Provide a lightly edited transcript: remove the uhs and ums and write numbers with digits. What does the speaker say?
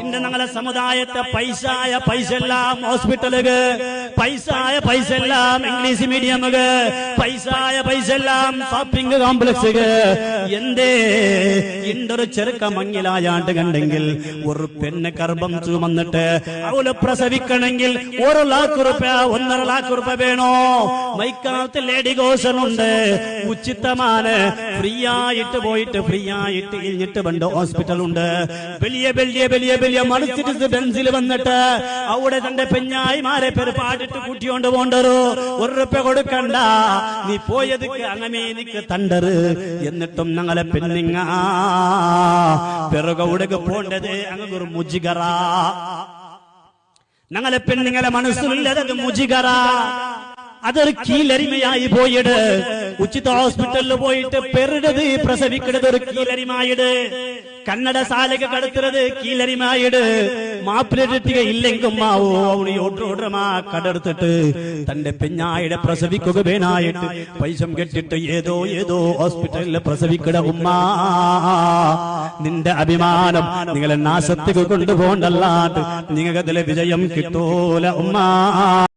ഇന്ന് ഞങ്ങളെ സമുദായത്തെ പൈസ എല്ലാം ഹോസ്പിറ്റലുകൾ, പൈസ എല്ലാം ഇംഗ്ലീഷ് മീഡിയമുകൾ, പൈസ എല്ലാം ഷോപ്പിംഗ് കോംപ്ലക്സുകൾ. എന്തേ ഇണ്ടൊരു ചെറുക്ക മങ്ങിലായാണ്ട് കണ്ടെങ്കിൽ ഒരു പെണ്ണ് ഗർഭം ചുമന്നിട്ട് അവള് പ്രസവിക്കണമെങ്കിൽ 1 ലക്ഷം രൂപ 1.5 ലക്ഷം രൂപ വേണോ? മൈക്കാലത്ത് ലേഡി ഗോഷൻ ഉണ്ട്, ഉച്ചിതമാണ്, ഫ്രീ ആയിട്ട് പോയിട്ട് ഫ്രീ ആയിട്ട് ഇഞ്ഞിട്ട് പണ്ട് ഹോസ്പിറ്റൽ ഉണ്ട്. വലിയ മർസിഡീസ് ബെൻസിൽ വന്നിട്ട് അവിടെ തന്റെ പെഞ്ഞായിമാരെ പേര് പാടിട്ട് കൂട്ടിയോണ്ട് പോണ്ടരു. 1 രൂപ കൊടുക്കണ്ട, നീ പോയത് അങ്ങമേനിക്ക് തണ്ടറ്. എന്നിട്ടും ഞങ്ങളെ പെണ്ണിങ്ങ പിറകെ പോണ്ടത് അങ്ങൊരു മുജികറ. ഞങ്ങളെ പെണ്ണുങ്ങളെ മനസ്സിലുള്ളത് മുജികറ, അതൊരു കീലരിമയായി പോയിട്. ഉച്ചിത ഹോസ്പിറ്റലിൽ പോയിട്ട് പെരുടത് പ്രസവിക്കുന്നത് ഒരു കീലരിമായിട്. കന്നഡ സാലക കടത്തുന്നത് കീലരിമായിട്. മാപ്പിളിക ഇല്ലെങ്കിൽ മാവോ അവന് ഓട്ടോടമാ കടെടുത്തിട്ട് തന്റെ പെഞ്ഞായുടെ പ്രസവിക്കുക വേനായിട്ട് പൈസ കെട്ടിട്ട് ഏതോ ഹോസ്പിറ്റലിൽ പ്രസവിക്കട ഉമ്മ. നിന്റെ അഭിമാനം നിങ്ങളെ നാശത്തേക്ക് കൊണ്ടുപോകണ്ടല്ലാണ്ട് നിങ്ങൾക്ക് അതിലെ വിജയം കിട്ടൂല ഉമ്മ.